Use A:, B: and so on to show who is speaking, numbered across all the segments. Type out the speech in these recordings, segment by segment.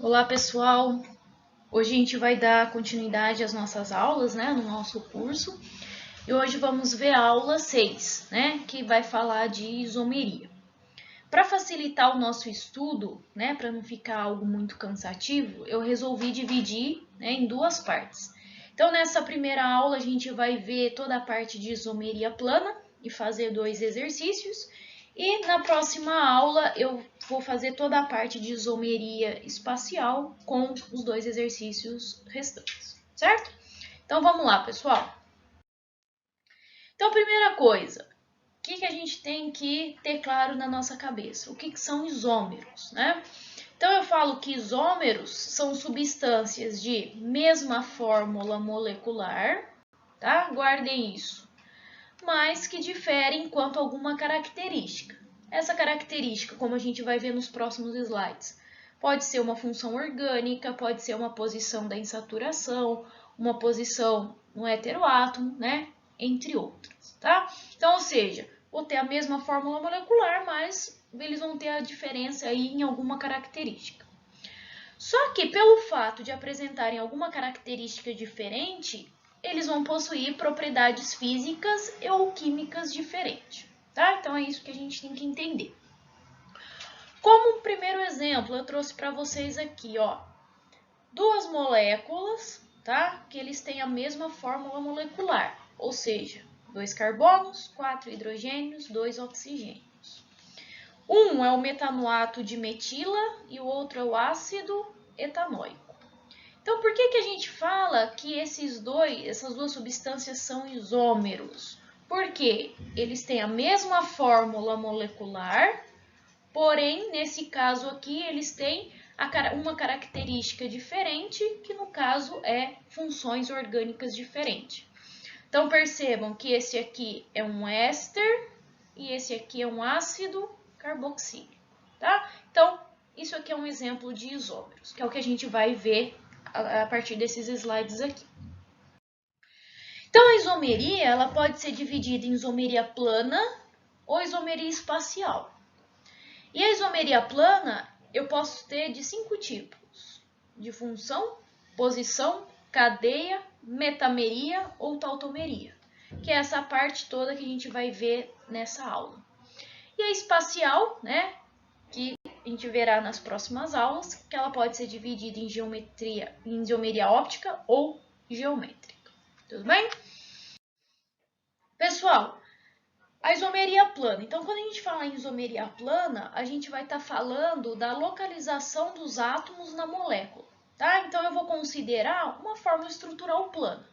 A: Olá, pessoal! Hoje a gente vai dar continuidade às nossas aulas, né, no nosso curso. E hoje vamos ver a aula 6, né, que vai falar de isomeria. Para facilitar o nosso estudo, né, para não ficar algo muito cansativo, eu resolvi dividir, né, em duas partes. Então, nessa primeira aula, a gente vai ver toda a parte de isomeria plana e fazer 2 exercícios. E na próxima aula eu vou fazer toda a parte de isomeria espacial com os 2 exercícios restantes, certo? Então vamos lá, pessoal. Então, primeira coisa, o que a gente tem que ter claro na nossa cabeça? O que são isômeros, né? Então eu falo que isômeros são substâncias de mesma fórmula molecular, tá? Guardem isso, mas que diferem quanto a alguma característica. Essa característica, como a gente vai ver nos próximos slides, pode ser uma função orgânica, pode ser uma posição da insaturação, uma posição no heteroátomo, né? Entre outras, tá? Então, ou seja, vou ter a mesma fórmula molecular, mas eles vão ter a diferença aí em alguma característica. Só que pelo fato de apresentarem alguma característica diferente, eles vão possuir propriedades físicas ou químicas diferentes, tá? Então é isso que a gente tem que entender. Como um primeiro exemplo, eu trouxe para vocês aqui, ó, duas moléculas, tá? Que eles têm a mesma fórmula molecular, ou seja, 2 carbonos, 4 hidrogênios, 2 oxigênios. Um é o metanoato de metila e o outro é o ácido etanóico. Então, por que a gente fala que essas duas substâncias são isômeros? Porque eles têm a mesma fórmula molecular, porém, nesse caso aqui, eles têm uma característica diferente, que no caso é funções orgânicas diferentes. Então, percebam que esse aqui é um éster e esse aqui é um ácido carboxílico, tá? Então, isso aqui é um exemplo de isômeros, que é o que a gente vai ver a partir desses slides aqui. Então, a isomeria ela pode ser dividida em isomeria plana ou isomeria espacial. E a isomeria plana eu posso ter de 5 tipos: de função, posição, cadeia, metameria ou tautomeria, que é essa parte toda que a gente vai ver nessa aula. E a espacial, né, que a gente verá nas próximas aulas, que ela pode ser dividida em isomeria óptica ou geométrica. Tudo bem? Pessoal, a isomeria plana. Então, quando a gente fala em isomeria plana, a gente vai estar falando da localização dos átomos na molécula, tá? Então, eu vou considerar uma fórmula estrutural plana.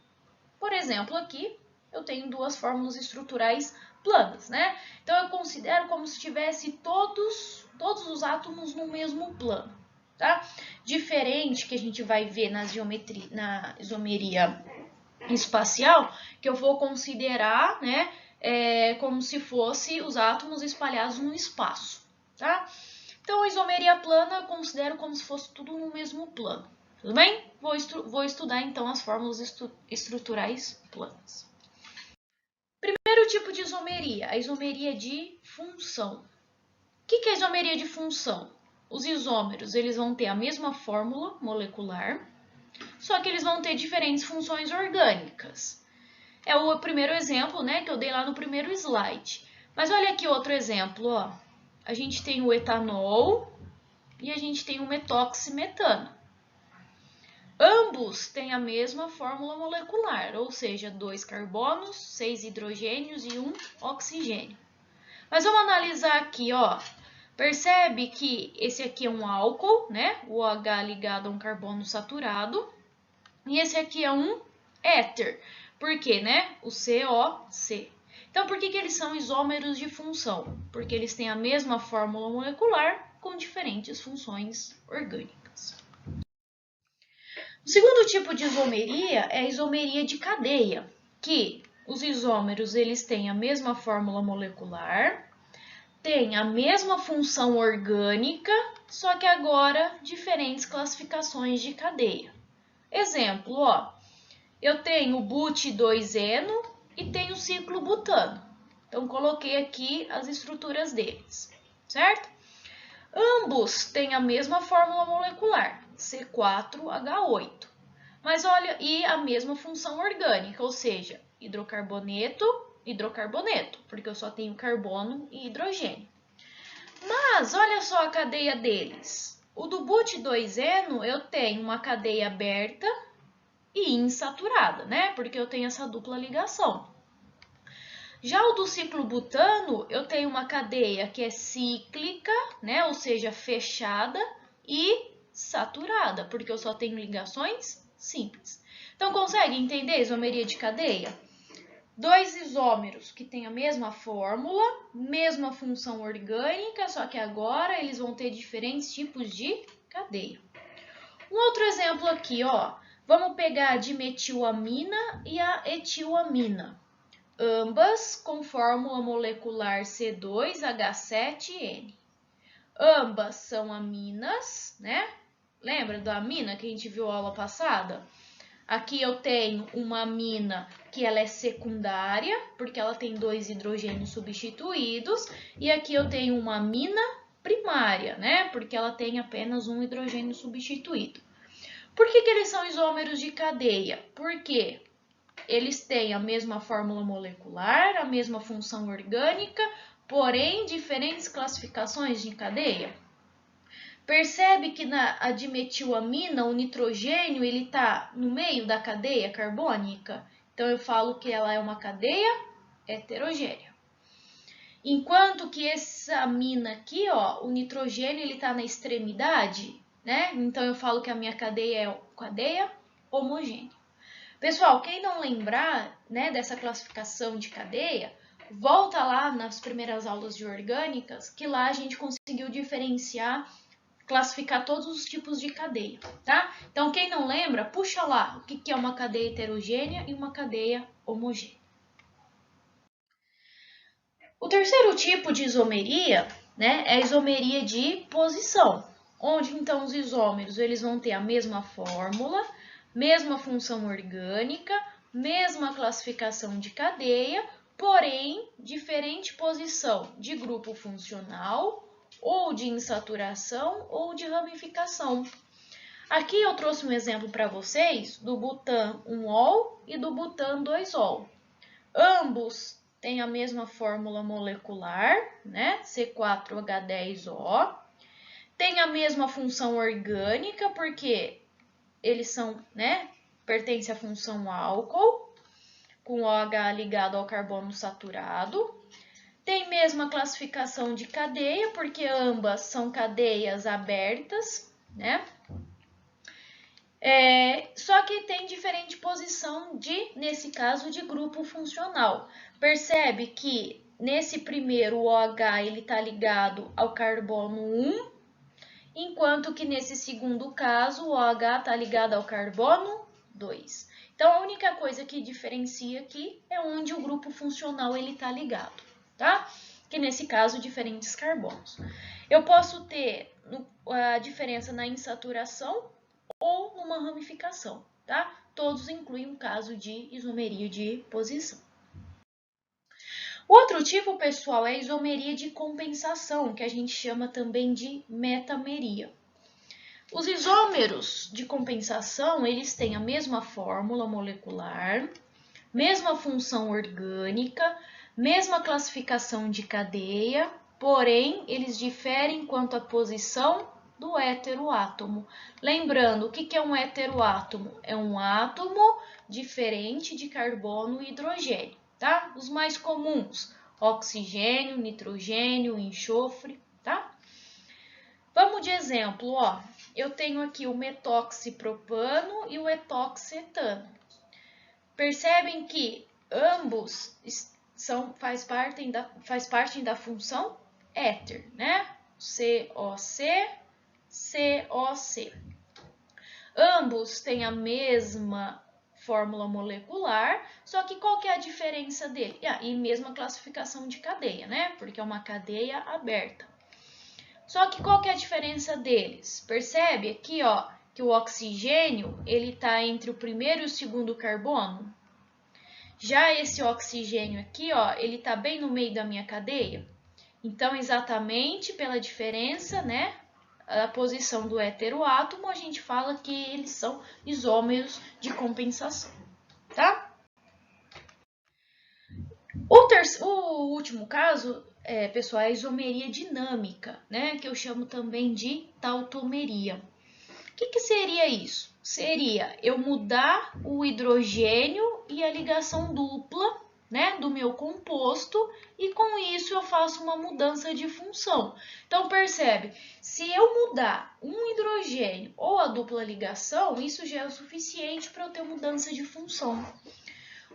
A: Por exemplo, aqui eu tenho duas fórmulas estruturais planas, né? Então, eu considero como se tivesse todos os átomos no mesmo plano, tá? Diferente que a gente vai ver na isomeria espacial, que eu vou considerar, né, como se fosse os átomos espalhados no espaço, tá? Então, a isomeria plana eu considero como se fosse tudo no mesmo plano. Tudo bem? Vou estudar então as fórmulas estruturais planas. Primeiro tipo de isomeria, a isomeria de função. O que é a isomeria de função? Os isômeros eles vão ter a mesma fórmula molecular, só que eles vão ter diferentes funções orgânicas. É o primeiro exemplo, né, que eu dei lá no primeiro slide. Mas olha aqui outro exemplo, ó. A gente tem o etanol e a gente tem o metoximetano. Ambos têm a mesma fórmula molecular, ou seja, 2 carbonos, 6 hidrogênios e 1 oxigênio. Mas vamos analisar aqui, ó. Percebe que esse aqui é um álcool, né? O OH ligado a um carbono saturado. E esse aqui é um éter. Por quê, né? O COC. Então, por que eles são isômeros de função? Porque eles têm a mesma fórmula molecular com diferentes funções orgânicas. O segundo tipo de isomeria é a isomeria de cadeia, que os isômeros eles têm a mesma fórmula molecular, têm a mesma função orgânica, só que agora diferentes classificações de cadeia. Exemplo, ó, eu tenho o but2-eno e tenho o ciclo butano. Então, coloquei aqui as estruturas deles, certo? Ambos têm a mesma fórmula molecular, C4H8. Mas olha, e a mesma função orgânica, ou seja, hidrocarboneto, hidrocarboneto, porque eu só tenho carbono e hidrogênio. Mas olha só a cadeia deles. O do but2eno eu tenho uma cadeia aberta e insaturada, né? Porque eu tenho essa dupla ligação. Já o do ciclobutano, eu tenho uma cadeia que é cíclica, né? Ou seja, fechada e saturada, porque eu só tenho ligações simples. Então, consegue entender a isomeria de cadeia? Dois isômeros que têm a mesma fórmula, mesma função orgânica, só que agora eles vão ter diferentes tipos de cadeia. Um outro exemplo aqui, ó. Vamos pegar a dimetilamina e a etilamina. Ambas com fórmula molecular C2H7N. Ambas são aminas, né? Lembra da amina que a gente viu na aula passada? Aqui eu tenho uma amina que ela é secundária, porque ela tem 2 hidrogênios substituídos. E aqui eu tenho uma amina primária, né? Porque ela tem apenas um hidrogênio substituído. Por que eles são isômeros de cadeia? Porque eles têm a mesma fórmula molecular, a mesma função orgânica, porém diferentes classificações de cadeia. Percebe que na dimetilamina, o nitrogênio ele está no meio da cadeia carbônica? Então, eu falo que ela é uma cadeia heterogênea. Enquanto que essa amina aqui, ó, o nitrogênio ele está na extremidade, né? Então, eu falo que a minha cadeia é cadeia homogênea. Pessoal, quem não lembrar, né, dessa classificação de cadeia, volta lá nas primeiras aulas de orgânicas, que lá a gente conseguiu diferenciar, classificar todos os tipos de cadeia, tá? Então, quem não lembra, puxa lá o que é uma cadeia heterogênea e uma cadeia homogênea. O terceiro tipo de isomeria, né, é a isomeria de posição, onde então os isômeros eles vão ter a mesma fórmula, mesma função orgânica, mesma classificação de cadeia, porém diferente posição de grupo funcional, ou de insaturação, ou de ramificação. Aqui eu trouxe um exemplo para vocês do butan 1-ol e do butan 2-ol. Ambos têm a mesma fórmula molecular, né? C4H10O. Tem a mesma função orgânica, porque eles são, né? Pertencem à função álcool, com OH ligado ao carbono saturado. Tem mesma classificação de cadeia, porque ambas são cadeias abertas, né? Só que tem diferente posição nesse caso, de grupo funcional. Percebe que nesse primeiro o OH ele está ligado ao carbono 1, enquanto que nesse segundo caso o OH está ligado ao carbono 2. Então, a única coisa que diferencia aqui é onde o grupo funcional ele está ligado, tá? Que nesse caso, diferentes carbonos. Eu posso ter a diferença na insaturação ou numa ramificação, tá? Todos incluem um caso de isomeria de posição. O outro tipo, pessoal, é a isomeria de compensação, que a gente chama também de metameria. Os isômeros de compensação, eles têm a mesma fórmula molecular, mesma função orgânica, mesma classificação de cadeia, porém, eles diferem quanto à posição do heteroátomo. Lembrando, o que é um heteroátomo? É um átomo diferente de carbono e hidrogênio, tá? Os mais comuns, oxigênio, nitrogênio, enxofre, tá? Vamos de exemplo, ó. Eu tenho aqui o metoxipropano e o etoxetano. Percebem que ambos faz parte da função éter, né? COC, COC. Ambos têm a mesma fórmula molecular, só que qual que é a diferença dele? E mesma classificação de cadeia, né? Porque é uma cadeia aberta. Só que qual que é a diferença deles? Percebe aqui, ó, que o oxigênio ele está entre o primeiro e o segundo carbono. Já esse oxigênio aqui, ó, ele está bem no meio da minha cadeia. Então, exatamente pela diferença, né, a posição do heteroátomo, a gente fala que eles são isômeros de compensação, tá? O último caso, pessoal, é a isomeria dinâmica, né? Que eu chamo também de tautomeria. O que seria isso? Seria eu mudar o hidrogênio e a ligação dupla, né, do meu composto, e com isso eu faço uma mudança de função. Então, percebe, se eu mudar um hidrogênio ou a dupla ligação, isso já é o suficiente para eu ter mudança de função.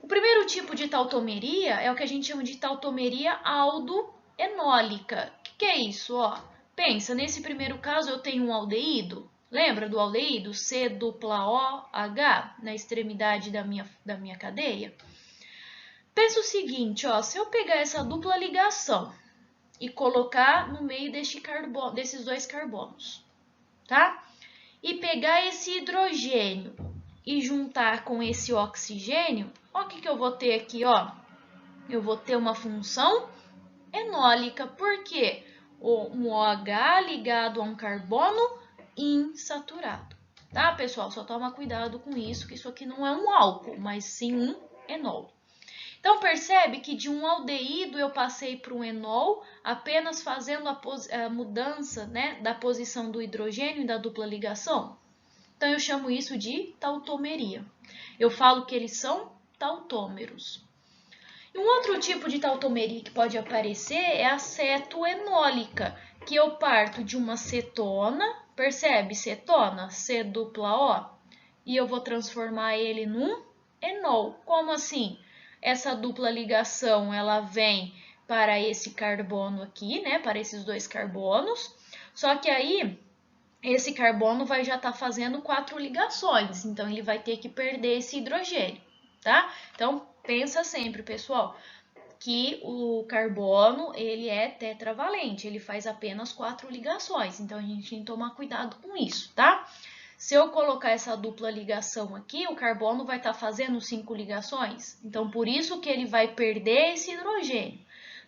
A: O primeiro tipo de tautomeria é o que a gente chama de tautomeria aldoenólica. O que é isso? Ó, pensa, nesse primeiro caso eu tenho um aldeído. Lembra do aldeído? C-O-H na extremidade da minha cadeia? Pensa o seguinte, ó, se eu pegar essa dupla ligação e colocar no meio desses dois carbonos, tá? E pegar esse hidrogênio e juntar com esse oxigênio, olha o que eu vou ter aqui, ó. Eu vou ter uma função enólica, porque um OH ligado a um carbono insaturado, tá, pessoal? Só toma cuidado com isso, que isso aqui não é um álcool, mas sim um enol. Então, percebe que de um aldeído eu passei para um enol, apenas fazendo a mudança, né, da posição do hidrogênio e da dupla ligação? Então, eu chamo isso de tautomeria. Eu falo que eles são tautômeros. E um outro tipo de tautomeria que pode aparecer é a cetoenólica, que eu parto de uma cetona, percebe? Cetona, C-O, e eu vou transformar ele num enol. Como assim? Essa dupla ligação, ela vem para esse carbono aqui, né? Para esses dois carbonos. Só que aí, esse carbono vai já estar fazendo 4 ligações. Então, ele vai ter que perder esse hidrogênio, tá? Então, pensa sempre, pessoal, que o carbono, ele é tetravalente. Ele faz apenas 4 ligações. Então, a gente tem que tomar cuidado com isso, tá? Se eu colocar essa dupla ligação aqui, o carbono vai estar fazendo 5 ligações. Então, por isso que ele vai perder esse hidrogênio.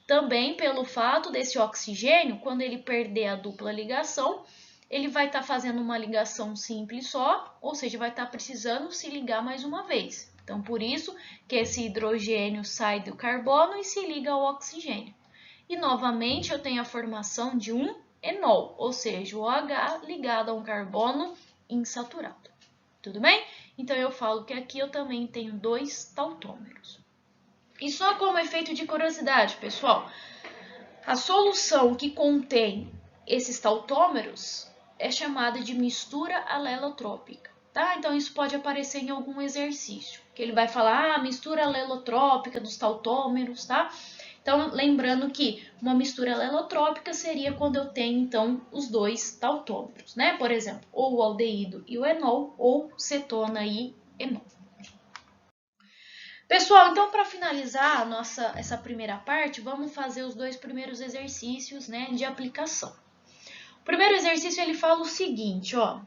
A: Também pelo fato desse oxigênio, quando ele perder a dupla ligação, ele vai estar fazendo uma ligação simples só, ou seja, vai estar precisando se ligar mais uma vez. Então, por isso que esse hidrogênio sai do carbono e se liga ao oxigênio. E, novamente, eu tenho a formação de um enol, ou seja, o OH ligado a um carbono insaturado. Tudo bem? Então, eu falo que aqui eu também tenho 2 tautômeros. E só como efeito de curiosidade, pessoal, a solução que contém esses tautômeros é chamada de mistura alelotrópica, tá? Então, isso pode aparecer em algum exercício, que ele vai falar, mistura alelotrópica dos tautômeros, tá? Então, lembrando que uma mistura alelotrópica seria quando eu tenho, então, os 2 tautômeros, né? Por exemplo, ou o aldeído e o enol, ou cetona e enol. Pessoal, então, para finalizar essa primeira parte, vamos fazer os 2 primeiros exercícios, né, de aplicação. O primeiro exercício, ele fala o seguinte, ó.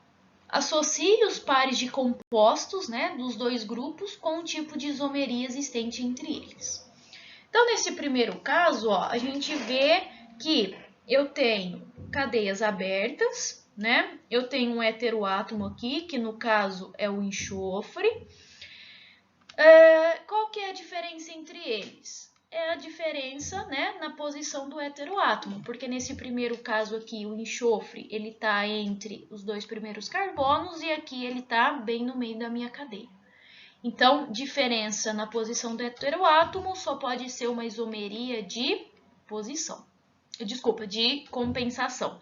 A: Associe os pares de compostos, né, dos 2 grupos com o tipo de isomeria existente entre eles. Então, nesse primeiro caso, ó, a gente vê que eu tenho cadeias abertas, né? Eu tenho um heteroátomo aqui, que no caso é o enxofre. Qual que é a diferença entre eles? É a diferença, né, na posição do heteroátomo, porque nesse primeiro caso aqui, o enxofre, ele está entre os 2 primeiros carbonos e aqui ele está bem no meio da minha cadeia. Então, diferença na posição do heteroátomo só pode ser uma isomeria de posição. Desculpa, de compensação.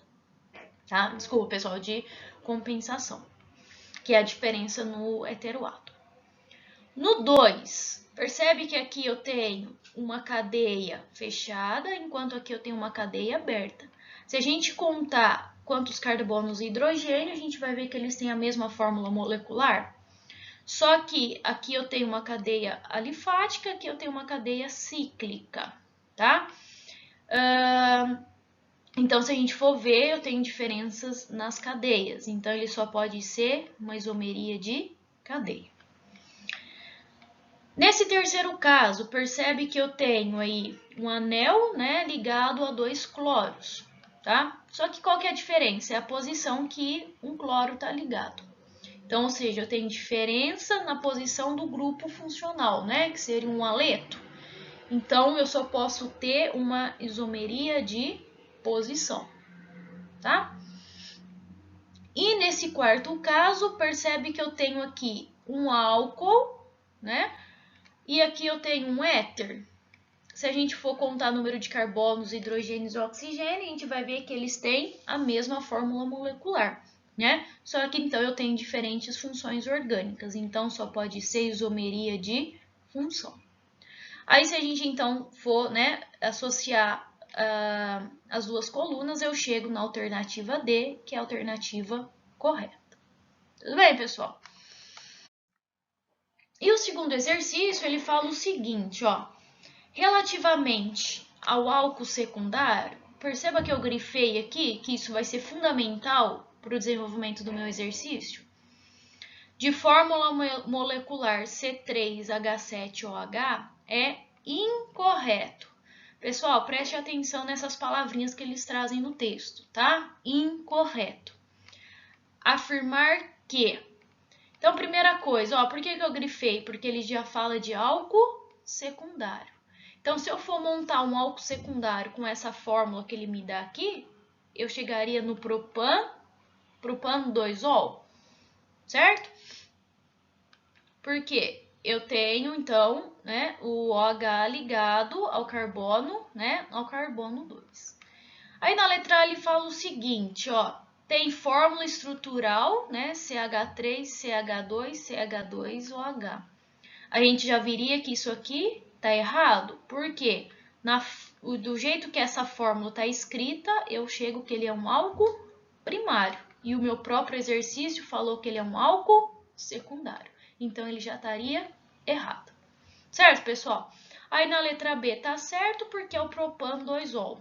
A: Tá? Desculpa, pessoal, de compensação, que é a diferença no heteroátomo. No 2, percebe que aqui eu tenho uma cadeia fechada, enquanto aqui eu tenho uma cadeia aberta. Se a gente contar quantos carbonos e hidrogênio, a gente vai ver que eles têm a mesma fórmula molecular. Só que aqui eu tenho uma cadeia alifática, aqui eu tenho uma cadeia cíclica, tá? Então, se a gente for ver, eu tenho diferenças nas cadeias. Então, ele só pode ser uma isomeria de cadeia. Nesse terceiro caso, percebe que eu tenho aí um anel, né, ligado a 2 cloros, tá? Só que qual que é a diferença? É a posição que um cloro está ligado. Então, ou seja, eu tenho diferença na posição do grupo funcional, né? Que seria um haleto. Então, eu só posso ter uma isomeria de posição, tá? E nesse quarto caso, percebe que eu tenho aqui um álcool, né? E aqui eu tenho um éter. Se a gente for contar o número de carbonos, hidrogênios e oxigênio, a gente vai ver que eles têm a mesma fórmula molecular, né? Só que então eu tenho diferentes funções orgânicas, então só pode ser isomeria de função. Aí se a gente então for, né, associar as duas colunas, eu chego na alternativa D, que é a alternativa correta. Tudo bem, pessoal? E o segundo exercício, ele fala o seguinte, ó. Relativamente ao álcool secundário, perceba que eu grifei aqui que isso vai ser fundamental para o desenvolvimento do meu exercício. De fórmula molecular C3H7OH é incorreto. Pessoal, preste atenção nessas palavrinhas que eles trazem no texto, tá? Incorreto. Afirmar que. Então, primeira coisa, ó, por que eu grifei? Porque ele já fala de álcool secundário. Então, se eu for montar um álcool secundário com essa fórmula que ele me dá aqui, eu chegaria no propan 2-ol, certo? Porque eu tenho, então, né, o OH ligado ao carbono, né, ao carbono 2. Aí na letra A ele fala o seguinte, ó, tem fórmula estrutural, né, CH3, CH2, CH2OH. A gente já viria que isso aqui tá errado, porque do jeito que essa fórmula está escrita, eu chego que ele é um álcool primário. E o meu próprio exercício falou que ele é um álcool secundário. Então, ele já estaria errado. Certo, pessoal? Aí, na letra B, tá certo porque é o propan 2-ol.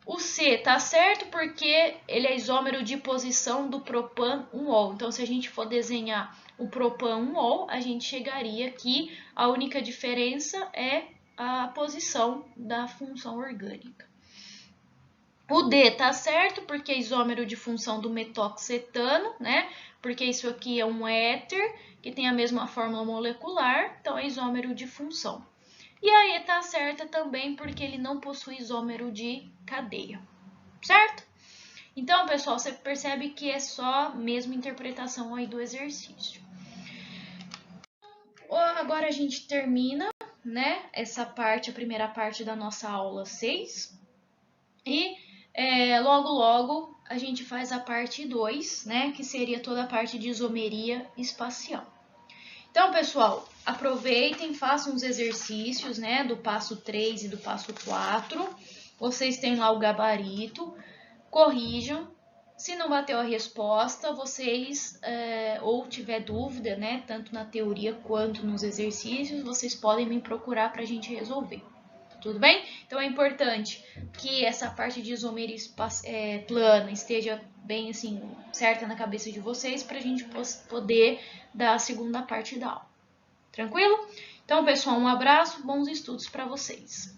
A: O C tá certo porque ele é isômero de posição do propan 1-ol. Então, se a gente for desenhar o propan 1-ol, a gente chegaria que a única diferença é a posição da função orgânica. O D tá certo porque é isômero de função do metoxetano, né? Porque isso aqui é um éter que tem a mesma fórmula molecular, então é isômero de função. E a E tá certa também porque ele não possui isômero de cadeia, certo? Então, pessoal, você percebe que é só mesmo interpretação aí do exercício. Agora a gente termina, né, essa parte, a primeira parte da nossa aula 6. E logo, logo, a gente faz a parte 2, né, que seria toda a parte de isomeria espacial. Então, pessoal, aproveitem, façam os exercícios, né, do passo 3 e do passo 4. Vocês têm lá o gabarito, corrijam. Se não bateu a resposta, vocês, ou tiver dúvida, né, tanto na teoria quanto nos exercícios, vocês podem me procurar para a gente resolver. Tudo bem? Então, é importante que essa parte de isomeria plana esteja bem assim, certa na cabeça de vocês, para a gente poder dar a segunda parte da aula. Tranquilo? Então, pessoal, um abraço, bons estudos para vocês.